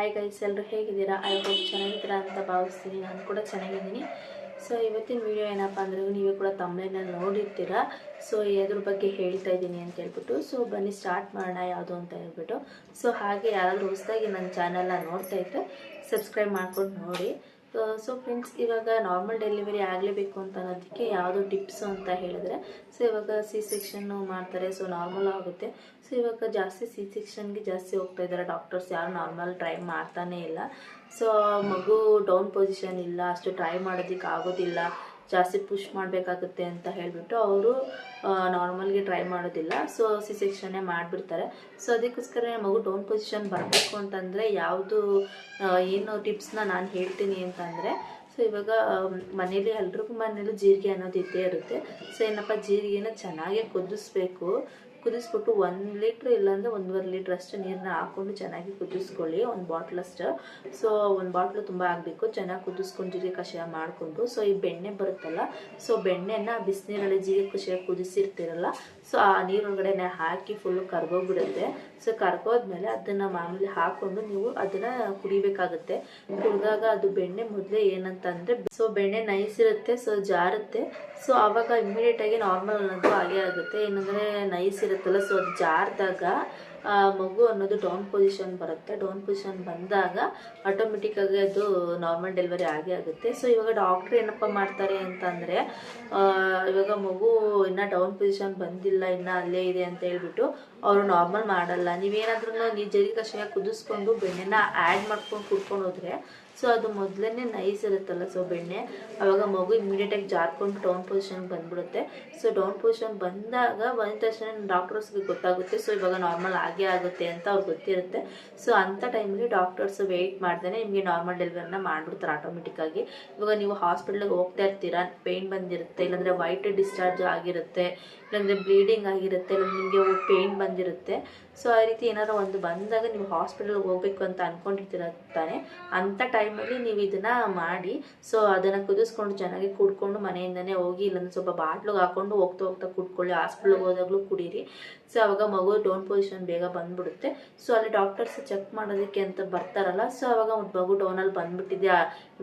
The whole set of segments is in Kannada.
ಹಾಯ್ ಗೈಸ್, ಎಲ್ಲರೂ ಹೇಗಿದ್ದೀರಾ? ಐ ಹೋಪ್ ಚೆನ್ನಾಗಿದ್ದೀರಾ ಅಂತ ಭಾವಿಸ್ತೀನಿ. ನಾನು ಕೂಡ ಚೆನ್ನಾಗಿದ್ದೀನಿ. ಸೊ ಇವತ್ತಿನ ವಿಡಿಯೋ ಏನಪ್ಪ ಅಂದರೆ, ನೀವೇ ಕೂಡ ತಮ್ಮನೇನಲ್ಲಿ ನೋಡಿರ್ತೀರಾ. ಸೊ ಅದ್ರ ಬಗ್ಗೆ ಹೇಳ್ತಾ ಇದ್ದೀನಿ ಅಂತ ಹೇಳ್ಬಿಟ್ಟು, ಸೊ ಬನ್ನಿ ಸ್ಟಾರ್ಟ್ ಮಾಡೋಣ ಯಾವುದು ಅಂತ ಹೇಳ್ಬಿಟ್ಟು. ಸೊ ಹಾಗೆ ಯಾರಾದರೂ ಹೊಸದಾಗಿ ನನ್ನ ಚಾನಲ್ನ ನೋಡ್ತಾ ಇದ್ದರೆ ಸಬ್ಸ್ಕ್ರೈಬ್ ಮಾಡ್ಕೊಂಡು ನೋಡಿ. ಸೊ ಫ್ರೆಂಡ್ಸ್, ಇವಾಗ ನಾರ್ಮಲ್ ಡೆಲಿವರಿ ಆಗಲೇಬೇಕು ಅಂತ ಅನ್ನೋದಕ್ಕೆ ಯಾವುದು ಟಿಪ್ಸು ಅಂತ ಹೇಳಿದ್ರೆ, ಸೊ ಇವಾಗ ಸಿ ಸೆಕ್ಷನ್ನು ಮಾಡ್ತಾರೆ, ಸೊ ನಾರ್ಮಲ್ ಆಗುತ್ತೆ. ಸೊ ಇವಾಗ ಜಾಸ್ತಿ ಸಿ ಸೆಕ್ಷನ್ಗೆ ಜಾಸ್ತಿ ಹೋಗ್ತಾ ಇದ್ದಾರೆ ಡಾಕ್ಟರ್ಸ್, ಯಾರು ನಾರ್ಮಲ್ ಟ್ರೈ ಮಾಡ್ತಾನೇ ಇಲ್ಲ. ಸೊ ಮಗು ಡೌನ್ ಪೊಸಿಷನ್ ಇಲ್ಲ, ಅಷ್ಟು ಟ್ರೈ ಮಾಡೋದಕ್ಕೆ ಆಗೋದಿಲ್ಲ, ಜಾಸ್ತಿ ಪುಷ್ ಮಾಡಬೇಕಾಗುತ್ತೆ ಅಂತ ಹೇಳಿಬಿಟ್ಟು ಅವರು ನಾರ್ಮಲ್ಗೆ ಟ್ರೈ ಮಾಡೋದಿಲ್ಲ. ಸೊ ಸಿ ಸೆಕ್ಷನ್ನೇ ಮಾಡಿಬಿಡ್ತಾರೆ. ಸೊ ಅದಕ್ಕೋಸ್ಕರ ಮಗು ಡೌನ್ ಪೊಸಿಷನ್ ಬರಬೇಕು ಅಂತಂದರೆ ಯಾವುದು ಏನು ಟಿಪ್ಸ್ನ ನಾನು ಹೇಳ್ತೀನಿ ಅಂತಂದರೆ, ಸೊ ಇವಾಗ ಮನೇಲಿ ಎಲ್ರಿಗೂ ಮನೇಲಿ ಜೀರಿಗೆ ಅನ್ನೋದು ಇದ್ದೇ ಇರುತ್ತೆ. ಸೊ ಏನಪ್ಪ, ಜೀರಿಗೆನ ಚೆನ್ನಾಗಿ ಕುದಿಸ್ಬಿಟ್ಟು 1 ಲೀಟ್ರ್ ಇಲ್ಲಾಂದರೆ 1.5 ಲೀಟ್ರ್ ಅಷ್ಟು ನೀರನ್ನ ಹಾಕ್ಕೊಂಡು ಚೆನ್ನಾಗಿ ಕುದಿಸ್ಕೊಳ್ಳಿ, 1 ಬಾಟ್ಲಷ್ಟು. ಸೊ 1 ಬಾಟ್ಲು ತುಂಬ ಆಗಬೇಕು. ಚೆನ್ನಾಗಿ ಕುದಿಸ್ಕೊಂಡು ಜೀರಿಗೆ ಕಷಾಯ ಮಾಡಿಕೊಂಡು, ಸೊ ಈ ಬೆಣ್ಣೆ ಬರುತ್ತಲ್ಲ, ಸೊ ಬೆಣ್ಣೆನ ಬಿಸಿನೀರಲ್ಲಿ ಜೀರಿಗೆ ಕಷಾಯ ಕುದಿಸಿರ್ತೀರಲ್ಲ, ಸೊ ಆ ನೀರೊಳಗಡೆ ಹಾಕಿ ಫುಲ್ಲು ಕರ್ಗೋಗ್ಬಿಡುತ್ತೆ. ಸೊ ಕರ್ಗೋದ್ಮೇಲೆ ಅದನ್ನು ಮಾಮೂಲಿ ಹಾಕ್ಕೊಂಡು ನೀವು ಅದನ್ನು ಕುಡಿಬೇಕಾಗುತ್ತೆ. ಕುಡಿದಾಗ ಅದು ಬೆಣ್ಣೆ ಮೊದಲೇ ಏನಂತಂದರೆ, ಸೊ ಬೆಣ್ಣೆ ನೈಸ್ ಇರುತ್ತೆ, ಸೊ ಜಾರುತ್ತೆ. ಸೊ ಆವಾಗ ಇಮ್ಮಿಡಿಯೇಟಾಗಿ ನಾರ್ಮಲ್ ಅನ್ನೋದು ಹಾಗೆ ಆಗುತ್ತೆ. ಏನಂದರೆ ನೈಸ್ ಇರುತ್ತಲ್ಲ, ಸೊ ಅದು ಜಾರಿದಾಗ ಮಗು ಅನ್ನೋದು ಡೌನ್ ಪೊಸಿಷನ್ ಬರುತ್ತೆ. ಡೌನ್ ಪೊಸಿಷನ್ ಬಂದಾಗ ಆಟೋಮೆಟಿಕ್ಕಾಗಿ ಅದು ನಾರ್ಮಲ್ ಡೆಲಿವರಿ ಆಗೇ ಆಗುತ್ತೆ. ಸೊ ಇವಾಗ ಡಾಕ್ಟ್ರ್ ಏನಪ್ಪ ಮಾಡ್ತಾರೆ ಅಂತಂದರೆ, ಇವಾಗ ಮಗು ಇನ್ನೂ ಡೌನ್ ಪೊಸಿಷನ್ ಬಂದಿಲ್ಲ, ಇನ್ನೂ ಅಲ್ಲೇ ಇದೆ ಅಂತ ಹೇಳ್ಬಿಟ್ಟು ಅವರು ನಾರ್ಮಲ್ ಮಾಡಲ್ಲ. ನೀವೇನಾದ್ರೂ ಜೀರಿಗೆ ಕಷಾಯ ಕುದಿಸ್ಕೊಂಡು ಬೆಣ್ಣೆನ ಆ್ಯಡ್ ಮಾಡ್ಕೊಂಡು ಕುಡ್ಕೊಂಡು ಹೋದರೆ, ಸೊ ಅದು ಮೊದಲೇ ನೈಸ್ ಇರುತ್ತಲ್ಲ, ಸೊ ಬೆಣ್ಣೆ, ಆವಾಗ ಮಗು ಇಮಿಡಿಯೇಟಾಗಿ ಜಾರ್ಕೊಂಡು ಡೌನ್ ಪೊಸಿಷನ್ಗೆ ಬಂದ್ಬಿಡುತ್ತೆ. ಸೊ ಡೌನ್ ಪೊಸಿಷನ್ ಬಂದ ತಕ್ಷಣ ಡಾಕ್ಟರ್ಸ್ಗೆ ಗೊತ್ತಾಗುತ್ತೆ, ಸೊ ಇವಾಗ ನಾರ್ಮಲ್ ಆಗೇ ಆಗುತ್ತೆ ಅಂತ ಅವ್ರಿಗೆ ಗೊತ್ತಿರುತ್ತೆ. ಸೊ ಅಂಥ ಟೈಮಲ್ಲಿ ಡಾಕ್ಟರ್ಸ್ ವೆಯ್ಟ್ ಮಾಡ್ದೇ ನಿಮಗೆ ನಾರ್ಮಲ್ ಡೆಲಿವರಿನ ಮಾಡಿಬಿಡ್ತಾರೆ ಆಟೋಮೆಟಿಕ್ಕಾಗಿ. ಇವಾಗ ನೀವು ಹಾಸ್ಪಿಟ್ಲಿಗೆ ಹೋಗ್ತಾ ಇರ್ತೀರಾ, ಪೇಯ್ನ್ ಬಂದಿರುತ್ತೆ, ಇಲ್ಲಾಂದರೆ ವೈಟ್ ಡಿಸ್ಚಾರ್ಜ್ ಆಗಿರುತ್ತೆ, ಇಲ್ಲಾಂದರೆ ಬ್ಲೀಡಿಂಗ್ ಆಗಿರುತ್ತೆ, ಇಲ್ಲ ನಿಮಗೆ ಪೇಯ್ನ್ ಬಂದಿರುತ್ತೆ. ಸೊ ಆ ರೀತಿ ಏನಾದ್ರು ಒಂದು ಬಂದಾಗ ನೀವು ಹಾಸ್ಪಿಟಲ್ಗೆ ಹೋಗ್ಬೇಕು ಅಂತ ಅಂದ್ಕೊಂಡಿರ್ತೀರ ತಾನೆ, ಅಂಥ ಟೈಮಲ್ಲಿ ನೀವು ಇದನ್ನು ಮಾಡಿ. ಸೊ ಅದನ್ನು ಕುದಿಸ್ಕೊಂಡು ಚೆನ್ನಾಗಿ ಕುಡ್ಕೊಂಡು ಮನೆಯಿಂದನೇ ಹೋಗಿ, ಇಲ್ಲಾಂದ್ರೆ ಸ್ವಲ್ಪ ಬಾಟ್ಲಿಗೆ ಹಾಕ್ಕೊಂಡು ಹೋಗ್ತಾ ಕುಡ್ಕೊಳ್ಳಿ. ಹಾಸ್ಪಿಟ್ಲಿಗೆ ಹೋದಾಗಲೂ ಕುಡೀರಿ. ಸೊ ಅವಾಗ ಮಗು ಡೌನ್ ಪೊಸಿಷನ್ ಬೇಗ ಬಂದ್ಬಿಡುತ್ತೆ. ಸೊ ಅಲ್ಲಿ ಡಾಕ್ಟರ್ಸ್ ಚೆಕ್ ಮಾಡೋದಕ್ಕೆ ಅಂತ ಬರ್ತಾರಲ್ಲ, ಸೊ ಅವಾಗ ಮಗು ಡೌನಲ್ಲಿ ಬಂದ್ಬಿಟ್ಟಿದೆ,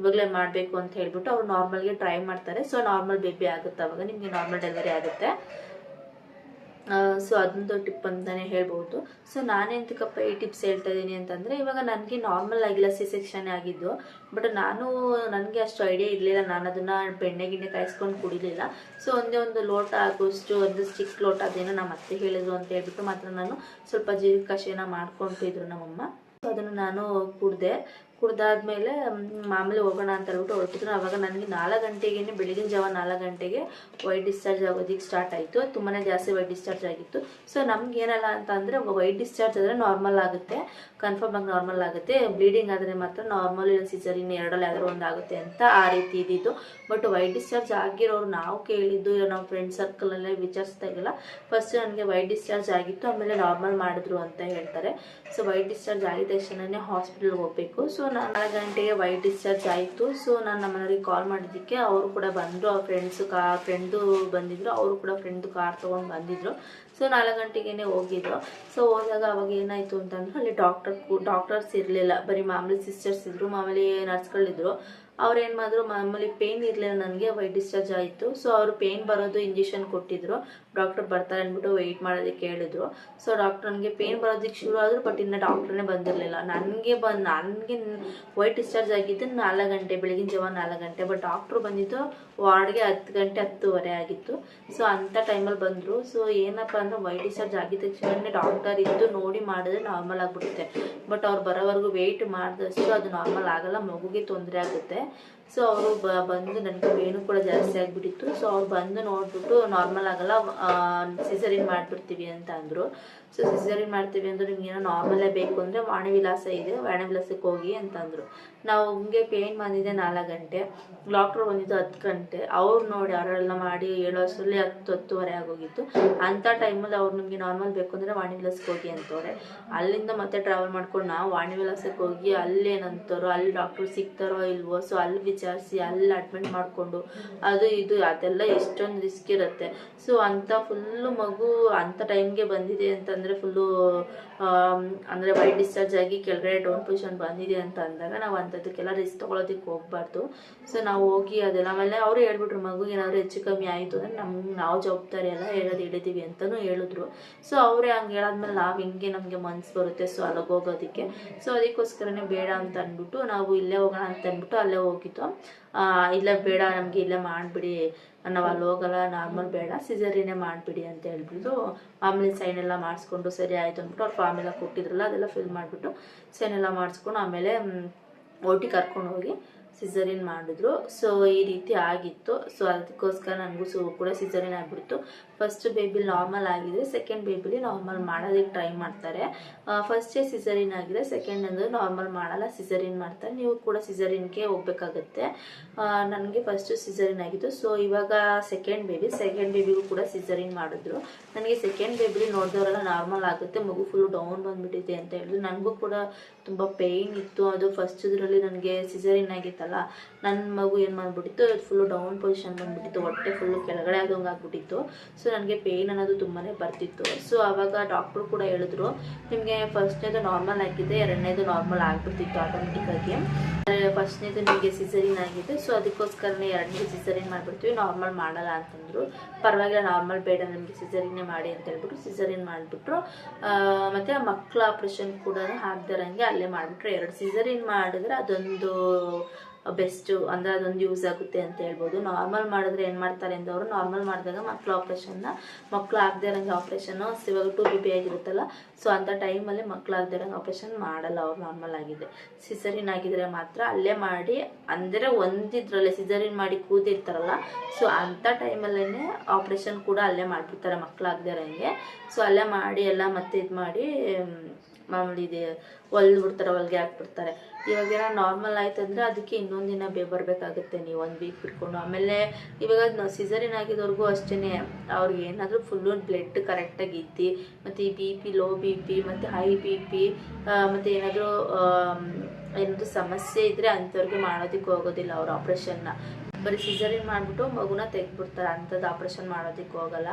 ಇವಾಗಲೇ ಮಾಡಬೇಕು ಅಂತ ಹೇಳ್ಬಿಟ್ಟು ಅವ್ರು ನಾರ್ಮಲ್ಗೆ ಟ್ರೈ ಮಾಡ್ತಾರೆ. ಸೊ ನಾರ್ಮಲ್ ಬೇಬಿ ಆಗುತ್ತೆ, ಅವಾಗ ನಿಮಗೆ ನಾರ್ಮಲ್ ಡೆಲಿವರಿ ಆಗುತ್ತೆ. ಸೊ ಅದೊಂದು ಟಿಪ್ ಅಂತಲೇ ಹೇಳ್ಬೋದು. ಸೊ ನಾನೆಂತಕ್ಕಪ್ಪ ಈ ಟಿಪ್ಸ್ ಹೇಳ್ತಾ ಇದ್ದೀನಿ ಅಂತಂದರೆ, ಇವಾಗ ನನಗೆ ನಾರ್ಮಲ್ ಆಗಿಲ್ಲ, ಸಿ ಸೆಕ್ಷನ್ ಆಗಿದ್ದು. ಬಟ್ ನನಗೆ ಅಷ್ಟು ಐಡಿಯಾ ಇರಲಿಲ್ಲ, ನಾನು ಅದನ್ನು ಬೆಣ್ಣೆ ಕಾಯಿಸ್ಕೊಂಡು ಕುಡಿಲಿಲ್ಲ. ಸೊ ಒಂದು ಲೋಟ ಆಗೋಷ್ಟು, ಒಂದು ಚಿಕ್ಕ ಲೋಟ, ಅದೇನೋ ನಮ್ಮ ಅತ್ತೆ ಹೇಳಿದ್ರು ಅಂತ ಹೇಳ್ಬಿಟ್ಟು ಮಾತ್ರ ನಾನು ಸ್ವಲ್ಪ ಜೀರಿಗೆ ಕಷಾಯನ ಮಾಡ್ಕೊತಿದ್ರು ನಮ್ಮಮ್ಮ. ಸೊ ಅದನ್ನು ನಾನು ಕುಡ್ದಾದ್ಮೇಲೆ ಮಾಮೂಲಿ ಹೋಗೋಣ ಅಂತ ಹೇಳ್ಬಿಟ್ಟು ಹೊರಟಿದ್ರು. ಆವಾಗ ನನಗೆ 4 ಗಂಟೆಗೆ, ಬೆಳಗಿನ ಜಾವ 4 ಗಂಟೆಗೆ ವೈಟ್ ಡಿಸ್ಚಾರ್ಜ್ ಆಗೋದಕ್ಕೆ ಸ್ಟಾರ್ಟ್ ಆಯಿತು. ತುಂಬಾ ಜಾಸ್ತಿ ವೈಟ್ ಡಿಸ್ಚಾರ್ಜ್ ಆಗಿತ್ತು. ಸೊ ನಮ್ಗೆ ಏನಲ್ಲ ಅಂತ ಅಂದರೆ, ವೈಟ್ ಡಿಸ್ಚಾರ್ಜ್ ಆದರೆ ನಾರ್ಮಲ್ ಆಗುತ್ತೆ, ಕನ್ಫರ್ಮ್ ಆಗಿ ನಾರ್ಮಲ್ ಆಗುತ್ತೆ. ಬ್ಲೀಡಿಂಗ್ ಆದರೆ ಮಾತ್ರ ನಾರ್ಮಲ್, ಇಲ್ಲ ಸಿಸರಿನ್, ಎರಡಲ್ಲಿ ಯಾವ್ದಾದ್ರು ಒಂದು ಆಗುತ್ತೆ ಅಂತ ಆ ರೀತಿ ಇದ್ದಿದ್ದು. ಬಟ್ ವೈಟ್ ಡಿಸ್ಚಾರ್ಜ್ ಆಗಿರೋರು ನಾವು ಕೇಳಿದ್ದು, ನಾವು ಫ್ರೆಂಡ್ ಸರ್ಕಲಲ್ಲೇ ವಿಚಾರಿಸಿದಾಗೆಲ್ಲ ಫಸ್ಟ್ ನನಗೆ ವೈಟ್ ಡಿಸ್ಚಾರ್ಜ್ ಆಗಿತ್ತು, ಆಮೇಲೆ ನಾರ್ಮಲ್ ಮಾಡಿದ್ರು ಅಂತ ಹೇಳ್ತಾರೆ. ಸೊ ವೈಟ್ ಡಿಸ್ಚಾರ್ಜ್ ಆಗಿದ ತಕ್ಷಣನೇ ಹಾಸ್ಪಿಟಲ್ಗೆ ಹೋಗಬೇಕು. ಸೊ 4 ಗಂಟೆಗೆ ವೈಟ್ ಡಿಸ್ಚಾರ್ಜ್ ಆಯಿತು. ಸೊ ನಾನು ನಮ್ಮನೆಯವ್ರಿಗೆ ಕಾಲ್ ಮಾಡಿದ್ದಕ್ಕೆ ಅವರು ಕೂಡ ಬಂದರು, ಅವ್ರ ಫ್ರೆಂಡು ಬಂದಿದ್ರು, ಅವರು ಕೂಡ ಫ್ರೆಂಡು ಕಾರ್ ತೊಗೊಂಡು ಬಂದಿದ್ರು. ಸೊ 4 ಗಂಟೆಗೇ ಹೋಗಿದ್ರು. ಸೊ ಹೋದಾಗ ಅವಾಗ ಏನಾಯಿತು ಅಂತಂದ್ರೆ, ಅಲ್ಲಿ ಡಾಕ್ಟರ್ಸ್ ಇರಲಿಲ್ಲ, ಬರೀ ಮಾಮೂಲಿ ಸಿಸ್ಟರ್ಸ್ ಇದ್ದರು, ಮಾಮೂಲಿ ನರ್ಸ್ಗಳಿದ್ರು. ಅವ್ರು ಏನು ಮಾಡಿದ್ರು, ಮಾಮೂಲಿ ಪೇಯ್ನ್ ಇರಲಿಲ್ಲ, ನನಗೆ ವೈಟ್ ಡಿಸ್ಚಾರ್ಜ್ ಆಯಿತು. ಸೊ ಅವರು ಪೇಯ್ನ್ ಬರೋದು ಇಂಜೆಕ್ಷನ್ ಕೊಟ್ಟಿದ್ರು. ಡಾಕ್ಟರ್ ಬರ್ತಾರೆ ಅಂದ್ಬಿಟ್ಟು ವೆಯ್ಟ್ ಮಾಡೋದಕ್ಕೆ ಹೇಳಿದ್ರು. ಸೊ ಡಾಕ್ಟರ್ ನನಗೆ ಪೇಯ್ನ್ ಬರೋದಕ್ಕೆ ಶುರು ಆದರೂ, ಬಟ್ ಇನ್ನು ಡಾಕ್ಟ್ರೇ ಬಂದಿರಲಿಲ್ಲ. ನನಗೆ ವೈಟ್ ಡಿಸ್ಚಾರ್ಜ್ ಆಗಿದ್ದು 4 ಗಂಟೆ, ಬೆಳಗಿನ ಜಾವ 4 ಗಂಟೆ. ಬಟ್ ಡಾಕ್ಟ್ರು ಬಂದಿದ್ದು ವಾರ್ಡ್ಗೆ 10 ಗಂಟೆ 10:15 ಆಗಿತ್ತು. ಸೊ ಅಂಥ ಟೈಮಲ್ಲಿ ಬಂದರು. ಸೊ ಏನಪ್ಪ ಅಂದರೆ, ವೈಟ್ ಡಿಸ್ಚಾರ್ಜ್ ಆಗಿದ ತಕ್ಷಣ ಡಾಕ್ಟರ್ ಇದ್ದು ನೋಡಿ ಮಾಡಿದ್ರೆ ನಾರ್ಮಲ್ ಆಗಿಬಿಡುತ್ತೆ. ಬಟ್ ಅವ್ರು ಬರೋವರೆಗೂ ವೆಯ್ಟ್ ಮಾಡಿದಷ್ಟು ಅದು ನಾರ್ಮಲ್ ಆಗಲ್ಲ, ಮಗುಗೆ ತೊಂದರೆ ಆಗುತ್ತೆ. ಸೊ ಅವರು ಬಂದು, ನನಗೆ ಪೇನು ಕೂಡ ಜಾಸ್ತಿ ಆಗಿಬಿಟ್ಟಿತ್ತು. ಸೊ ಅವ್ರು ಬಂದು ನೋಡಿಬಿಟ್ಟು ನಾರ್ಮಲ್ ಆಗಲ್ಲ, ಸಿಸರಿನ್ ಮಾಡಿಬಿಡ್ತೀವಿ ಅಂತ ಅಂದರು. ಸೊ ಸಿಸರಿನ್ ಮಾಡ್ತೀವಿ ಅಂದ್ರೆ, ನಿಮ್ಗೇನೋ ನಾರ್ಮಲ್ಲೇ ಬೇಕು ಅಂದರೆ ವಾಣಿವಿಲಾಸ ಇದೆ, ವಾಣಿವಿಲಾಸಕ್ಕೆ ಹೋಗಿ ಅಂತಂದರು. ನಾವು ಹಂಗೆ ಪೇಯ್ನ್ ಬಂದಿದೆ 4 ಗಂಟೆ, ಡಾಕ್ಟ್ರು ಬಂದಿದ್ದು 10 ಗಂಟೆ. ಅವ್ರು ನೋಡಿ ಅವರೆಲ್ಲ ಮಾಡಿ ಹೇಳೋ ಅಷ್ಟರಲ್ಲಿ 10:30 ಆಗೋಗಿತ್ತು. ಅಂಥ ಟೈಮಲ್ಲಿ ಅವ್ರು ನಿಮಗೆ ನಾರ್ಮಲ್ ಬೇಕು ಅಂದರೆ ವಾಣಿವಿಲಾಸಕ್ಕೆ ಹೋಗಿ ಅಂತವ್ರೆ. ಅಲ್ಲಿಂದ ಮತ್ತೆ ಟ್ರಾವೆಲ್ ಮಾಡ್ಕೊಂಡು ನಾವು ವಾಣಿವಿಲಾಸಕ್ಕೆ ಹೋಗಿ ಅಲ್ಲೇನಂತಾರೋ, ಅಲ್ಲಿ ಡಾಕ್ಟ್ರು ಸಿಗ್ತಾರೋ ಇಲ್ವೋ, ಸೊ ಅಲ್ಲಿ ವಿಚಾರಿಸಿ ಅಲ್ಲಿ ಅಡ್ಮಿಟ್ ಮಾಡಿಕೊಂಡು ಅದು ಇದು ಅದೆಲ್ಲ ಎಷ್ಟೊಂದು ರಿಸ್ಕ್ ಇರುತ್ತೆ. ಸೊ ಅಂತ ಫುಲ್ಲು ಮಗು ಅಂಥ ಟೈಮ್ಗೆ ಬಂದಿದೆ ಅಂತಂದರೆ ಫುಲ್ಲು ಅಂದರೆ ವೈಟ್ ಡಿಸ್ಚಾರ್ಜ್ ಆಗಿ ಕೆಳಗಡೆ ಡೌನ್ ಪೊಸಿಷನ್ ಬಂದಿದೆ ಅಂತ ಅಂದಾಗ ನಾವು ಅಂಥದಕ್ಕೆಲ್ಲ ರಿಸ್ಕ್ ತೊಗೊಳೋದಕ್ಕೆ ಹೋಗ್ಬಾರ್ದು. ಸೊ ನಾವು ಹೋಗಿ ಅದೆಲ್ಲ ಆಮೇಲೆ ಅವರು ಹೇಳ್ಬಿಟ್ರು ಮಗುಗೆ ಏನಾದರೂ ಹೆಚ್ಚು ಕಮ್ಮಿ ಆಯಿತು ಅಂದರೆ ನಮ್ಗೆ ನಾವು ಜವಾಬ್ದಾರಿ ಎಲ್ಲ ಹೇಳೋದು ಹಿಡಿತೀವಿ ಅಂತಲೂ ಹೇಳಿದ್ರು. ಸೊ ಅವರೇ ಹಂಗೆ ಹೇಳಾದ್ಮೇಲೆ ನಾವು ಹಿಂಗೆ ನಮಗೆ ಮನ್ಸು ಬರುತ್ತೆ ಸೊ ಅಲ್ಲಿಗೆ ಹೋಗೋದಕ್ಕೆ. ಸೊ ಅದಕ್ಕೋಸ್ಕರನೇ ಬೇಡ ಅಂತ ಅಂದ್ಬಿಟ್ಟು ನಾವು ಇಲ್ಲೇ ಹೋಗೋಣ ಅಂತ ಅಂದ್ಬಿಟ್ಟು ಅಲ್ಲೇ ಹೋಗಿದ್ದು. ಇಲ್ಲ ಬೇಡ ನಮಗೆ ಇಲ್ಲೇ ಮಾಡಿಬಿಡಿ, ನಾವು ಅಲ್ಲಿ ಹೋಗಲ್ಲ, ನಾರ್ಮಲ್ ಬೇಡ ಸಿಸೇರಿಯನ್ನೇ ಮಾಡಿಬಿಡಿ ಅಂತ ಹೇಳ್ಬಿಟ್ಟು ಮಾಮೂಲಿ ಸೈನ್ ಎಲ್ಲ ಮಾಡಿಸ್ಕೊಂಡು ಸರಿ ಆಯಿತು ಅಂದ್ಬಿಟ್ಟು ಅವ್ರು ಫಾರ್ಮ್ ಎಲ್ಲ ಕೊಟ್ಟಿದ್ರಲ್ಲ ಅದೆಲ್ಲ ಫಿಲ್ ಮಾಡಿಬಿಟ್ಟು ಸೈನ್ ಎಲ್ಲ ಮಾಡಿಸ್ಕೊಂಡು ಆಮೇಲೆ ಓಟಿ ಕರ್ಕೊಂಡು ಹೋಗಿ ಸಿಸೇರಿಯನ್ ಮಾಡಿದ್ರು. ಸೊ ಈ ರೀತಿ ಆಗಿತ್ತು. ಸೊ ಅದಕ್ಕೋಸ್ಕರ ನನಗೂ ಕೂಡ ಸಿಸೇರಿಯನ್ ಆಗಿಬಿಡ್ತು. ಫಸ್ಟ್ ಬೇಬಿ ನಾರ್ಮಲ್ ಆಗಿದೆ, ಸೆಕೆಂಡ್ ಬೇಬಿಲಿ ನಾರ್ಮಲ್ ಮಾಡೋದಕ್ಕೆ ಟ್ರೈ ಮಾಡ್ತಾರೆ. ಫಸ್ಟೇ ಸಿಸೇರಿಯನ್ ಆಗಿದೆ, ಸೆಕೆಂಡ್ ಅಂದರೆ ನಾರ್ಮಲ್ ಮಾಡಲ್ಲ, ಸಿಸೇರಿಯನ್ ಮಾಡ್ತಾರೆ. ನೀವು ಕೂಡ ಸಿಸೇರಿಯನ್ಗೆ ಹೋಗ್ಬೇಕಾಗತ್ತೆ. ನನಗೆ ಫಸ್ಟು ಸಿಸೇರಿಯನ್ ಆಗಿತ್ತು. ಸೊ ಇವಾಗ ಸೆಕೆಂಡ್ ಬೇಬಿಗೂ ಕೂಡ ಸಿಸೇರಿಯನ್ ಮಾಡಿದ್ರು. ನನಗೆ ಸೆಕೆಂಡ್ ಬೇಬಿಲಿ ನೋಡಿದವರೆಲ್ಲ ನಾರ್ಮಲ್ ಆಗುತ್ತೆ, ಮಗು ಫುಲ್ಲು ಡೌನ್ ಬಂದುಬಿಟ್ಟಿದೆ ಅಂತ ಹೇಳಿದ್ರು. ನನಗೂ ಕೂಡ ತುಂಬ ಪೇಯ್ನ್ ಇತ್ತು. ಅದು ಫಸ್ಟ್ ಇದರಲ್ಲಿ ನನಗೆ ಸಿಸೇರಿಯನ್ ಆಗಿತ್ತಲ್ಲ, ನನ್ನ ಮಗು ಏನು ಮಾಡಿಬಿಟ್ಟಿತ್ತು, ಫುಲ್ಲು ಡೌನ್ ಪೊಸಿಷನ್ ಬಂದುಬಿಟ್ಟಿತ್ತು, ಹೊಟ್ಟೆ ಫುಲ್ಲು ಕೆಳಗಡೆ ಆದಂಗೆ ಆಗ್ಬಿಟ್ಟಿತ್ತು. ಸೊ ನನಗೆ ಪೇಯ್ನ್ ಅನ್ನೋದು ತುಂಬಾ ಬರ್ತಿತ್ತು. ಸೊ ಆವಾಗ ಡಾಕ್ಟ್ರು ಕೂಡ ಹೇಳಿದ್ರು ನಿಮಗೆ ಫಸ್ಟ್ನೇದು ನಾರ್ಮಲ್ ಆಗಿದೆ, ಎರಡನೇದು ನಾರ್ಮಲ್ ಆಗಿಬಿಡ್ತಿತ್ತು ಆಟೋಮೆಟಿಕ್ಕಾಗಿ. ಫಸ್ಟ್ನೇದು ನಿಮಗೆ ಸಿಸೇರಿಯನ್ ಆಗಿದೆ, ಸೊ ಅದಕ್ಕೋಸ್ಕರನೇ ಎರಡನೇದು ಸಿಸೇರಿಯನ್ ಮಾಡಿಬಿಡ್ತೀವಿ, ನಾರ್ಮಲ್ ಮಾಡಲ್ಲ ಅಂತಂದರು. ಪರವಾಗಿಲ್ಲ ನಾರ್ಮಲ್ ಬೇಡ ನಮಗೆ ಸಿಸೇರಿಯನ್ನೇ ಮಾಡಿ ಅಂತ ಹೇಳ್ಬಿಟ್ಟು ಸಿಸೇರಿಯನ್ ಮಾಡಿಬಿಟ್ರು. ಮತ್ತು ಮಕ್ಕಳ ಆಪ್ರೇಷನ್ ಕೂಡ ಹಾಕ್ದಿರಂಗೆ ಅಲ್ಲೇ ಮಾಡಿಬಿಟ್ರು. 2 ಸಿಸೇರಿಯನ್ ಮಾಡಿದ್ರೆ ಅದೊಂದು ಬೆಸ್ಟು, ಅಂದರೆ ಅದೊಂದು ಯೂಸ್ ಆಗುತ್ತೆ ಅಂತ ಹೇಳ್ಬೋದು. ನಾರ್ಮಲ್ ಮಾಡಿದ್ರೆ ಏನು ಮಾಡ್ತಾರೆ ಅಂದರೆ ಅವರು ನಾರ್ಮಲ್ ಮಾಡಿದಾಗ ಮಕ್ಕಳು ಆಗದೆ ಇರೋಂಗೆ ಆಪ್ರೇಷನ್ನು ಇವಾಗ 2 ಬೇಬಿ ಆಗಿರುತ್ತಲ್ಲ, ಸೊ ಅಂಥ ಟೈಮಲ್ಲಿ ಮಕ್ಕಳು ಆಗದೆ ಇರೋಂಗೆ ಆಪ್ರೇಷನ್ ಮಾಡಲ್ಲ ಅವ್ರು. ನಾರ್ಮಲ್ ಆಗಿದೆ, ಸಿಸೇರಿಯನ್ ಆಗಿದ್ರೆ ಮಾತ್ರ ಅಲ್ಲೇ ಮಾಡಿ, ಅಂದರೆ ಒಂದಿದ್ರಲ್ಲೇ ಸಿಸೇರಿಯನ್ ಮಾಡಿ ಕೂದಿರ್ತಾರಲ್ಲ, ಸೊ ಅಂಥ ಟೈಮಲ್ಲೇ ಆಪ್ರೇಷನ್ ಕೂಡ ಅಲ್ಲೇ ಮಾಡಿಬಿಡ್ತಾರೆ ಮಕ್ಕಳು ಆಗದೆ ಇರೋಂಗೆ. ಸೊ ಅಲ್ಲೇ ಮಾಡಿ ಎಲ್ಲ ಮತ್ತೆ ಇದು ಮಾಡಿ ಮಾಮೂಲಿ ಇದೆ ಹೊಲ್ಬಿಡ್ತಾರೆ, ಹೊಲಿಗೆ ಹಾಕ್ಬಿಡ್ತಾರೆ. ಇವಾಗೇನೋ ನಾರ್ಮಲ್ ಆಯ್ತು ಅಂದರೆ ಅದಕ್ಕೆ ಇನ್ನೊಂದು ದಿನ ಬರಬೇಕಾಗುತ್ತೆ, ನೀವು 1 ವೀಕ್ ಬಿಟ್ಕೊಂಡು. ಆಮೇಲೆ ಇವಾಗ ಸಿಸೇರಿಯನ್ ಆಗಿದವ್ರಿಗೂ ಅಷ್ಟೇ, ಅವ್ರಿಗೆ ಏನಾದರೂ ಫುಲ್ಲು ಬ್ಲಡ್ ಕರೆಕ್ಟಾಗಿ ಇದ್ದು ಮತ್ತು ಈ BP ಲೋ BP ಮತ್ತು ಹೈ BP ಮತ್ತು ಏನಾದರೂ ಸಮಸ್ಯೆ ಇದ್ದರೆ ಅಂಥವ್ರಿಗೆ ಮಾಡೋದಕ್ಕೆ ಹೋಗೋದಿಲ್ಲ ಅವ್ರು ಆಪ್ರೇಷನ್ನ. ಬರೀ ಸಿಸೇರಿಯನ್ ಮಾಡಿಬಿಟ್ಟು ಮಗುನ ತೆಗೆದ್ಬಿಡ್ತಾರೆ, ಅಂಥದ್ದು ಆಪ್ರೇಷನ್ ಮಾಡೋದಕ್ಕೆ ಹೋಗಲ್ಲ.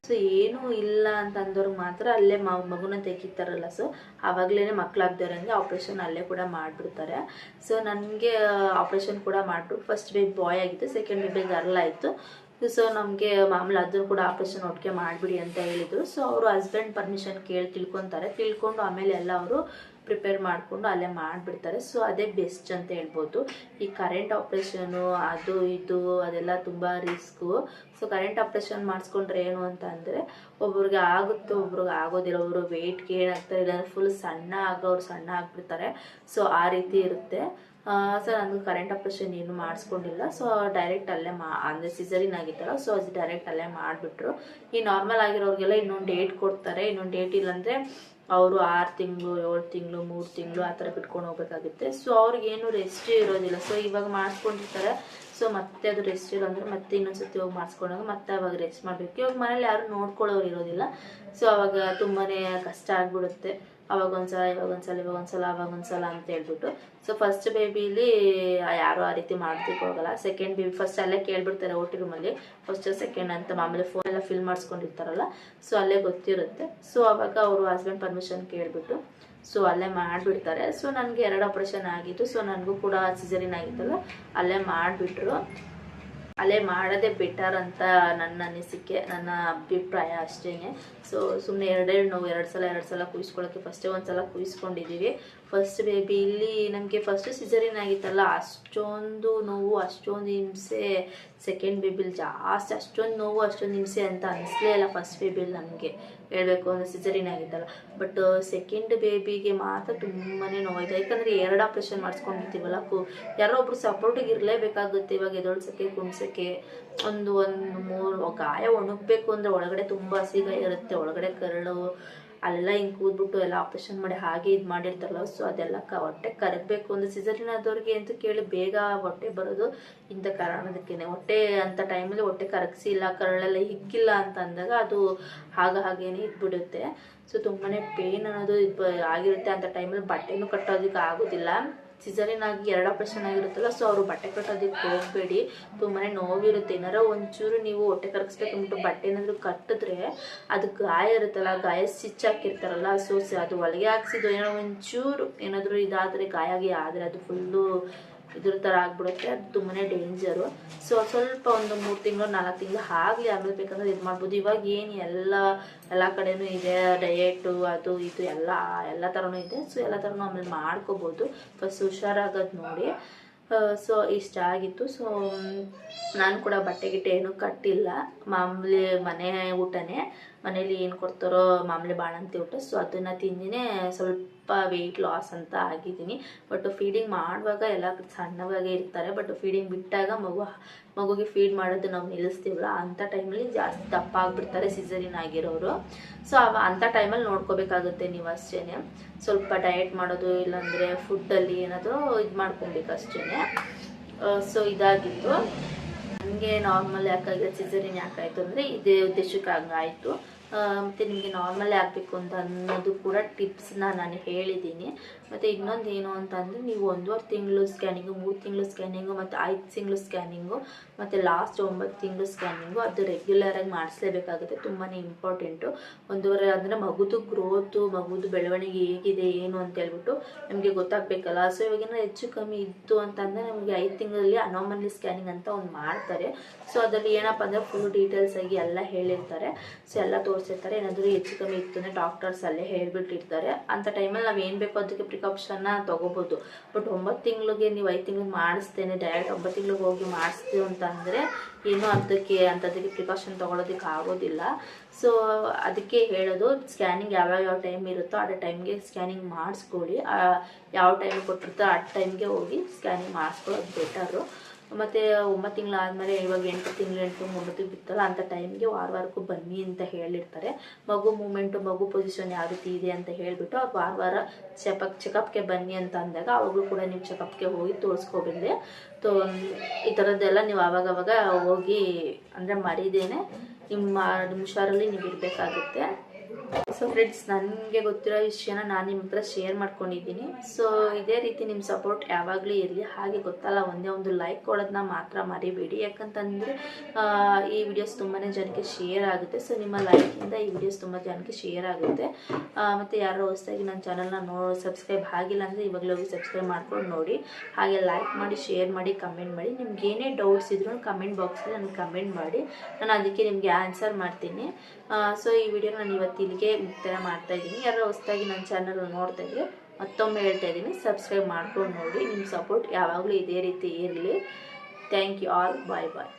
ಸೊ ಏನೂ ಇಲ್ಲ ಅಂತ ಅಂದವ್ರಿಗೆ ಮಾತ್ರ ಅಲ್ಲೇ ಮಗುನ ತೆಗಿತಾರಲ್ಲ, ಸೊ ಆವಾಗಲೇ ಮಕ್ಕಳಾಗ್ದಿರಂಗೆ ಆಪ್ರೇಷನ್ ಅಲ್ಲೇ ಕೂಡ ಮಾಡಿಬಿಡ್ತಾರೆ. ಸೊ ನನಗೆ ಆಪ್ರೇಷನ್ ಕೂಡ ಮಾಡಿಬಿಟ್ಟು ಫಸ್ಟ್ ಬೇಬಿ ಬಾಯ್ ಆಗಿತ್ತು, ಸೆಕೆಂಡ್ ಬೇಬಿ ಗರ್ಲ್ ಆಯಿತು. ಸೊ ನಮಗೆ ಮಾಮೂಲಿ ಅದನ್ನು ಕೂಡ ಆಪ್ರೇಷನ್ ಒಟ್ಟಿಗೆ ಮಾಡಿಬಿಡಿ ಅಂತ ಹೇಳಿದರು. ಸೊ ಅವರು ಹಸ್ಬೆಂಡ್ ಪರ್ಮಿಷನ್ ತಿಳ್ಕೊಂಡು ಆಮೇಲೆ ಎಲ್ಲ ಅವರು ಪ್ರಿಪೇರ್ ಮಾಡಿಕೊಂಡು ಅಲ್ಲೇ ಮಾಡಿಬಿಡ್ತಾರೆ. ಸೊ ಅದೇ ಬೆಸ್ಟ್ ಅಂತ ಹೇಳ್ಬೋದು. ಈ ಕರೆಂಟ್ ಆಪ್ರೇಷನು ಅದು ಇದು ಅದೆಲ್ಲ ತುಂಬ ರಿಸ್ಕು. ಸೊ ಕರೆಂಟ್ ಆಪ್ರೇಷನ್ ಮಾಡಿಸ್ಕೊಂಡ್ರೆ ಏನು ಅಂತ ಅಂದರೆ ಒಬ್ರಿಗೆ ಆಗುತ್ತೆ, ಒಬ್ರಿಗೆ ಆಗೋದಿಲ್ಲ. ಒಬ್ಬರು ವೆಯ್ಟ್ ಗೇನ್ ಆಗ್ತಾರೆ, ಇಲ್ಲಾಂದರೆ ಫುಲ್ ಸಣ್ಣ ಆಗಿಬಿಡ್ತಾರೆ. ಸೊ ಆ ರೀತಿ ಇರುತ್ತೆ. ಸೊ ನನಗೆ ಕರೆಂಟ್ ಆಪ್ರೇಷನ್ ಏನು ಮಾಡಿಸ್ಕೊಂಡಿಲ್ಲ. ಸೊ ಡೈರೆಕ್ಟ್ ಅಲ್ಲೇ ಅಂದರೆ ಸಿಸೇರಿಯನ್ ಆಗಿತ್ತಲ್ಲ, ಸೊ ಅದು ಡೈರೆಕ್ಟ್ ಅಲ್ಲೇ ಮಾಡಿಬಿಟ್ರು. ಈ ನಾರ್ಮಲ್ ಆಗಿರೋರಿಗೆಲ್ಲ ಇನ್ನೊಂದು ಡೇಟ್ ಕೊಡ್ತಾರೆ. ಇನ್ನೊಂದು ಡೇಟ್ ಇಲ್ಲಾಂದರೆ ಅವರು 6 ತಿಂಗಳು 7 ತಿಂಗಳು 3 ತಿಂಗಳು ಆ ಥರ ಬಿಟ್ಕೊಂಡು ಹೋಗ್ಬೇಕಾಗುತ್ತೆ. ಸೊ ಅವ್ರಿಗೇನು ರೆಸ್ಟ್ ಇರೋದಿಲ್ಲ. ಸೊ ಇವಾಗ ಮಾಡಿಸ್ಕೊಂಡಿರ್ತಾರೆ, ಸೊ ಮತ್ತೆ ಅದು ರೆಸ್ಟ್ ಇಲ್ಲ ಅಂದರೆ ಮತ್ತೆ ಇನ್ನೊಂದ್ಸತಿ ಹೋಗಿ ಮಾಡಿಸ್ಕೊಂಡಾಗ ಮತ್ತೆ ಅವಾಗ ರೆಸ್ಟ್ ಮಾಡಬೇಕು. ಇವಾಗ ಮನೇಲಿ ಯಾರು ನೋಡ್ಕೊಳ್ಳೋರು ಇರೋದಿಲ್ಲ. ಸೊ ಅವಾಗ ತುಂಬಾ ಕಷ್ಟ ಆಗಿಬಿಡುತ್ತೆ. ಅವಾಗೊಂದ್ಸಲ ಅವಾಗೊಂದ್ಸಲ ಅಂತ ಹೇಳ್ಬಿಟ್ಟು. ಸೊ ಫಸ್ಟ್ ಬೇಬಿಲಿ ಯಾರು ಆ ರೀತಿ ಮಾಡೋದಕ್ಕೆ ಹೋಗಲ್ಲ. ಸೆಕೆಂಡ್ ಬೇಬಿ ಫಸ್ಟ್ ಅಲ್ಲೇ ಕೇಳ್ಬಿಡ್ತಾರೆ OT ರೂಮಲ್ಲಿ, ಫಸ್ಟ್ ಸೆಕೆಂಡ್ ಅಂತ ಮಾಮೂಲಿ ಫೋನ್ ಎಲ್ಲ ಫಿಲ್ ಮಾಡಿಸ್ಕೊಂಡಿರ್ತಾರಲ್ಲ, ಸೊ ಅಲ್ಲೇ ಗೊತ್ತಿರುತ್ತೆ. ಸೊ ಅವಾಗ ಅವರು ಹಸ್ಬೆಂಡ್ ಪರ್ಮಿಷನ್ ಕೇಳಿಬಿಟ್ಟು ಸೊ ಅಲ್ಲೇ ಮಾಡಿಬಿಡ್ತಾರೆ. ಸೊ ನನಗೆ 2 ಆಪ್ರೇಷನ್ ಆಗಿತ್ತು. ಸೊ ನನಗೂ ಕೂಡ ಸಿಸೇರಿಯನ್ ಆಗಿತ್ತಲ್ಲ, ಅಲ್ಲೇ ಮಾಡಿಬಿಟ್ರು. ಅಲ್ಲೇ ಮಾಡೋದೇ ಬೆಟರ್ ಅಂತ ನನ್ನ ಅನಿಸಿಕೆ, ನನ್ನ ಅಭಿಪ್ರಾಯ ಅಷ್ಟೇ. ಸೊ ಸುಮ್ಮನೆ ಎರಡು ಸಲ ಕುಯಿಸ್ಕೊಳ್ಳೋಕ್ಕೆ ಫಸ್ಟೇ ಒಂದು ಸಲ ಕುಯಿಸ್ಕೊಂಡಿದ್ದೀವಿ. ಫಸ್ಟ್ ಬೇಬಿ ಇಲ್ಲಿ ನಮಗೆ ಫಸ್ಟ್ ಸಿಸೇರಿಯನ್ ಆಗಿತ್ತಲ್ಲ, ಅಷ್ಟೊಂದು ನೋವು ಅಷ್ಟೊಂದು ಹಿಂಸೆ. ಸೆಕೆಂಡ್ ಬೇಬಿಲಿ ಜಾಸ್ತಿ ಅಷ್ಟೊಂದು ನೋವು ಅಷ್ಟೊಂದು ಹಿಂಸೆ ಅಂತ ಅನಿಸ್ಲೇ ಇಲ್ಲ ಫಸ್ಟ್ ಬೇಬಿಲಿ ನಮಗೆ ಹೇಳಬೇಕು ಅಂದರೆ, ಸಿಸೇರಿಯನ್ ಆಗಿತ್ತಲ್ಲ. ಬಟ್ ಸೆಕೆಂಡ್ ಬೇಬಿಗೆ ಮಾತ್ರ ತುಂಬಾ ನೋವಾಯಿತು. ಯಾಕಂದರೆ 2 ಆಪ್ರೇಷನ್ ಮಾಡಿಸ್ಕೊಂಡಿರ್ತೀವಲ್ಲ, ಯಾರೋ ಒಬ್ರು ಸಪೋರ್ಟಿಗೆ ಇರಲೇಬೇಕಾಗುತ್ತೆ. ಇವಾಗ ಎದೊಳ್ಸೋಕ್ಕೆ ಕುಣ್ಸೋಕ್ಕೆ ಒಂದು 3 ಗಾಯ ಒಣಗಬೇಕು ಅಂದರೆ ಒಳಗಡೆ ತುಂಬ ಹಸಿ ಗಾಯ ಇರುತ್ತೆ, ಒಳಗಡೆ ಕರಳು ಅಲ್ಲೆಲ್ಲ ಹಿಂಗೆ ಕೂದ್ಬಿಟ್ಟು ಎಲ್ಲ ಆಪ್ರೇಷನ್ ಮಾಡಿ ಹಾಗೆ ಇದು ಮಾಡಿರ್ತಾರಲ್ಲ. ಸೊ ಅದೆಲ್ಲ ಹೊಟ್ಟೆ ಕರಗಬೇಕು ಅಂದರೆ ಸಿಸೇರಿಯನ್ ಆದವ್ರಿಗೆ ಅಂತ ಕೇಳಿ ಬೇಗ ಹೊಟ್ಟೆ ಬರೋದು ಇಂಥ ಕಾರಣದಕ್ಕೇ. ಹೊಟ್ಟೆ ಅಂಥ ಟೈಮಲ್ಲಿ ಹೊಟ್ಟೆ ಕರಗಿಸಿಲ್ಲ, ಕರಳೆಲ್ಲ ಹಿಗ್ಗಿಲ್ಲ ಅಂತ ಅಂದಾಗ ಅದು ಹಾಗೇನೆ ಇದ್ಬಿಡುತ್ತೆ. ಸೊ ತುಂಬಾ ಪೇಯ್ನ್ ಅನ್ನೋದು ಆಗಿರುತ್ತೆ. ಅಂಥ ಟೈಮಲ್ಲಿ ಬಟ್ಟೆನೂ ಕಟ್ಟೋದಕ್ಕೆ ಆಗೋದಿಲ್ಲ. ಸಿಸರಿನ್ ಆಗಿ 2 ಆಪರೇಷನ್ ಆಗಿರುತ್ತಲ್ಲ, ಸೊ ಅವರು ಬಟ್ಟೆ ಕಟ್ಟೋದಕ್ಕೆ ಹೋಗಬೇಡಿ, ತುಂಬಾ ನೋವಿರುತ್ತೆ. ಏನಾರ ಒಂಚೂರು ನೀವು ಹೊಟ್ಟೆ ಕರಗಿಸ್ಬೇಕು ಅಂದ್ಬಿಟ್ಟು ಬಟ್ಟೆ ಏನಾದರೂ ಕಟ್ಟಿದ್ರೆ ಅದು ಗಾಯ ಇರುತ್ತಲ್ಲ, ಗಾಯ ಸ್ಟಿಚ್ ಹಾಕಿರ್ತಾರಲ್ಲ, ಸೊ ಅದು ಒಳಗೆ ಹಾಕ್ಸಿದ್ದು ಏನೋ ಒಂಚೂರು ಏನಾದರೂ ಇದಾದರೆ ಗಾಯ ಆದರೆ ಅದು ಫುಲ್ಲು ಇದ್ರ ಥರ ಆಗ್ಬಿಡುತ್ತೆ. ಅದು ತುಂಬಾ ಡೇಂಜರು. ಸೊ ಸ್ವಲ್ಪ ಒಂದು 3 ತಿಂಗಳು 4 ತಿಂಗಳು ಆಗಲಿ, ಆಮೇಲೆ ಬೇಕಂದ್ರೆ ಇದು ಮಾಡ್ಬೋದು. ಇವಾಗ ಏನು ಎಲ್ಲ ಕಡೆನೂ ಇದೆ, ಡಯೆಟು ಅದು ಇದು ಎಲ್ಲ ಥರನೂ ಇದೆ. ಸೊ ಎಲ್ಲ ಥರನೂ ಆಮೇಲೆ ಮಾಡ್ಕೋಬೋದು. ಫಸ್ಟ್ ಹುಷಾರಾಗೋದು ನೋಡಿ. ಸೊ ಇಷ್ಟ ಆಗಿತ್ತು. ಸೊ ನಾನು ಕೂಡ ಬಟ್ಟೆ ಗಿಟ್ಟೆ ಏನೂ ಕಟ್ಟಿಲ್ಲ, ಮಾಮೂಲಿ ಮನೆ ಊಟನೇ, ಮನೇಲಿ ಏನು ಕೊಡ್ತಾರೋ ಮಾಮೂಲಿ ಬಾಣಂತಿ ಊಟ. ಸೊ ಅದನ್ನು ತಿಂದಿನೇ ಸ್ವಲ್ಪ ವೆಯ್ಟ್ ಲಾಸ್ ಅಂತ ಆಗಿದ್ದೀನಿ. ಬಟ್ ಫೀಡಿಂಗ್ ಮಾಡುವಾಗ ಎಲ್ಲ ಸಣ್ಣವಾಗೇ ಇರ್ತಾರೆ, ಬಟ್ ಫೀಡಿಂಗ್ ಬಿಟ್ಟಾಗ ಮಗುಗೆ ಫೀಡ್ ಮಾಡೋದು ನಾವು ನಿಲ್ಲಿಸ್ತೀವಲ್ಲ, ಅಂಥ ಟೈಮಲ್ಲಿ ಜಾಸ್ತಿ ದಪ್ಪ ಆಗಿಬಿಡ್ತಾರೆ ಸಿಸರಿನ್ ಆಗಿರೋರು. ಸೊ ಅಂಥ ಟೈಮಲ್ಲಿ ನೋಡ್ಕೋಬೇಕಾಗುತ್ತೆ ನೀವು ಅಷ್ಟೇ. ಸ್ವಲ್ಪ ಡಯಟ್ ಮಾಡೋದು, ಇಲ್ಲಾಂದರೆ ಫುಡ್ಡಲ್ಲಿ ಏನಾದರೂ ಇದು ಮಾಡ್ಕೊಬೇಕು ಅಷ್ಟೇ. ಸೊ ಇದಾಗಿತ್ತು ನನಗೆ. ನಾರ್ಮಲ್ ಯಾಕಾಗಿದೆ, ಸಿಸರಿನ್ ಯಾಕಾಯಿತು ಅಂದರೆ ಇದೇ ಉದ್ದೇಶಕ್ಕೆ ಹಂಗಾಯಿತು. ಮತ್ತು ನಿಮಗೆ ನಾರ್ಮಲ್ಲೇ ಆಗಬೇಕು ಅಂತ ಅನ್ನೋದು ಕೂಡ ಟಿಪ್ಸ್ನ ನಾನು ಹೇಳಿದ್ದೀನಿ. ಮತ್ತು ಇನ್ನೊಂದು ಏನು ಅಂತಂದರೆ, ನೀವು 1.5 ತಿಂಗಳು ಸ್ಕ್ಯಾನಿಂಗು, 3 ತಿಂಗಳು ಸ್ಕ್ಯಾನಿಂಗು, ಮತ್ತು 5 ತಿಂಗಳು ಸ್ಕ್ಯಾನಿಂಗು, ಮತ್ತು ಲಾಸ್ಟ್ 9 ತಿಂಗಳು ಸ್ಕ್ಯಾನಿಂಗು ಅದು ರೆಗ್ಯುಲರಾಗಿ ಮಾಡಿಸ್ಲೇಬೇಕಾಗುತ್ತೆ. ತುಂಬಾ ಇಂಪಾರ್ಟೆಂಟು. 1.5 ಅಂದರೆ ಮಗುದು ಗ್ರೋತು, ಮಗುದು ಬೆಳವಣಿಗೆ ಹೇಗಿದೆ ಏನು ಅಂತ ಹೇಳ್ಬಿಟ್ಟು ನಮಗೆ ಗೊತ್ತಾಗಬೇಕಲ್ಲ. ಸೊ ಇವಾಗೇನೋ ಹೆಚ್ಚು ಕಮ್ಮಿ ಇತ್ತು ಅಂತಂದರೆ ನಮಗೆ 5 ತಿಂಗಳಲ್ಲಿ ಅನಾಮಲಿ ಸ್ಕ್ಯಾನಿಂಗ್ ಅಂತ ಒಂದು ಮಾಡ್ತಾರೆ. ಸೊ ಅದರಲ್ಲಿ ಏನಪ್ಪ ಅಂದರೆ ಫುಲ್ ಡೀಟೇಲ್ಸ್ ಆಗಿ ಎಲ್ಲ ಹೇಳಿರ್ತಾರೆ. ಸೊ ಎಲ್ಲ ತೋರಿಸಿರ್ತಾರೆ. ಏನಾದರೂ ಹೆಚ್ಚು ಕಮ್ಮಿ ಇತ್ತು ಅಂದರೆ ಡಾಕ್ಟರ್ಸ್ ಅಲ್ಲೇ ಹೇಳ್ಬಿಟ್ಟಿರ್ತಾರೆ. ಅಂಥ ಟೈಮಲ್ಲಿ ನಾವು ಏನು ಬೇಕೋ ಅದಕ್ಕೆ ಪ್ರಿಕಾಷನ್ನ ತೊಗೋಬೋದು. ಬಟ್ 9 ತಿಂಗಳಿಗೆ ನೀವು 5 ತಿಂಗಳಿಗೆ ಮಾಡಿಸ್ತೇನೆ ಡೈರೆಕ್ಟ್ 9 ತಿಂಗಳಿಗೆ ಹೋಗಿ ಮಾಡಿಸ್ತೀವಿ ಅಂತಂದರೆ ಏನೋ ಅಂಥದ್ದಕ್ಕೆ ಪ್ರಿಕಾಷನ್ ತೊಗೊಳೋದಕ್ಕೆ ಆಗೋದಿಲ್ಲ. ಸೊ ಅದಕ್ಕೆ ಹೇಳೋದು, ಸ್ಕ್ಯಾನಿಂಗ್ ಯಾವ್ಯಾವ ಟೈಮ್ ಇರುತ್ತೋ ಆ ಟೈಮ್ಗೆ ಸ್ಕ್ಯಾನಿಂಗ್ ಮಾಡಿಸ್ಕೊಳ್ಳಿ. ಯಾವ ಟೈಮ್ ಕೊಟ್ಟಿರುತ್ತೋ ಆ ಟೈಮ್ಗೆ ಹೋಗಿ ಸ್ಕ್ಯಾನಿಂಗ್ ಮಾಡಿಸ್ಕೊಳ್ಳೋದು ಬೆಟರು. ಮತ್ತು 9 ತಿಂಗಳಾದಮೇಲೆ ಇವಾಗ 8 ತಿಂಗಳು 9 ಬಿತ್ತಲ್ಲ, ಅಂಥ ಟೈಮ್ಗೆ ವಾರಕ್ಕೂ ಬನ್ನಿ ಅಂತ ಹೇಳಿರ್ತಾರೆ. ಮಗು ಮೂಮೆಂಟು, ಮಗು ಪೊಸಿಷನ್ ಯಾವ ರೀತಿ ಇದೆ ಅಂತ ಹೇಳಿಬಿಟ್ಟು ಅವ್ರು ವಾರ ಚೆಕಪ್ಗೆ ಬನ್ನಿ ಅಂತ ಅಂದಾಗ ಅವಾಗಲೂ ಕೂಡ ನೀವು ಚೆಕಪ್ಗೆ ಹೋಗಿ ತೋರಿಸ್ಕೊಬಂದೆ. ಈ ಥರದ್ದೆಲ್ಲ ನೀವು ಆವಾಗವಾಗ ಹೋಗಿ ಅಂದರೆ ಮರಿದೇನೆ ನಿಮ್ಮ ಹುಷಾರಲ್ಲಿ ನೀವು ಇರಬೇಕಾಗುತ್ತೆ. ಸೊ ಫ್ರೆಂಡ್ಸ್, ನನಗೆ ಗೊತ್ತಿರೋ ವಿಷಯನ ನಾನು ನಿಮ್ಮ ಹತ್ರ ಶೇರ್ ಮಾಡ್ಕೊಂಡಿದ್ದೀನಿ. ಸೊ ಇದೇ ರೀತಿ ನಿಮ್ಮ ಸಪೋರ್ಟ್ ಯಾವಾಗಲೂ ಇರಲಿ. ಹಾಗೆ ಗೊತ್ತಲ್ಲ, ಒಂದೇ ಒಂದು ಲೈಕ್ ಕೊಡೋದನ್ನ ಮಾತ್ರ ಮರಿಬೇಡಿ. ಯಾಕಂತಂದರೆ ಈ ವಿಡಿಯೋಸ್ ತುಂಬಾ ಜನಕ್ಕೆ ಶೇರ್ ಆಗುತ್ತೆ. ಸೊ ನಿಮ್ಮ ಲೈಕಿಂದ ಈ ವಿಡಿಯೋಸ್ ತುಂಬ ಜನಕ್ಕೆ ಶೇರ್ ಆಗುತ್ತೆ. ಮತ್ತು ಯಾರೋ ಹೊಸದಾಗಿ ನನ್ನ ಚಾನಲ್ನ ಸಬ್ಸ್ಕ್ರೈಬ್ ಆಗಿಲ್ಲ ಅಂದರೆ ಇವಾಗಲೇ ಹೋಗಿ ಸಬ್ಸ್ಕ್ರೈಬ್ ಮಾಡ್ಕೊಂಡು ನೋಡಿ. ಹಾಗೆ ಲೈಕ್ ಮಾಡಿ, ಶೇರ್ ಮಾಡಿ, ಕಮೆಂಟ್ ಮಾಡಿ. ನಿಮ್ಗೆ ಏನೇ ಡೌಟ್ಸ್ ಇದ್ರೂ ಕಮೆಂಟ್ ಬಾಕ್ಸಲ್ಲಿ ನನಗೆ ಕಮೆಂಟ್ ಮಾಡಿ, ನಾನು ಅದಕ್ಕೆ ನಿಮಗೆ ಆನ್ಸರ್ ಮಾಡ್ತೀನಿ. ಸೊ ಈ ವಿಡಿಯೋ ನಾನು ಇವತ್ತು ಇಲ್ಲಿಗೆ ಮುಕ್ತಾಯ ಮಾಡ್ತಾಯಿದ್ದೀನಿ. ಯಾರೋ ಹೊಸದಾಗಿ ನನ್ನ ಚಾನಲ್ ನೋಡ್ತಾ ಇದ್ದರೆ ಮತ್ತೊಮ್ಮೆ ಹೇಳ್ತಾ ಇದ್ದೀನಿ, ಸಬ್ಸ್ಕ್ರೈಬ್ ಮಾಡ್ಕೊಂಡು ನೋಡಿ. ನಿಮ್ಮ ಸಪೋರ್ಟ್ ಯಾವಾಗಲೂ ಇದೇ ರೀತಿ ಇರಲಿ. Thank you all. Bye bye.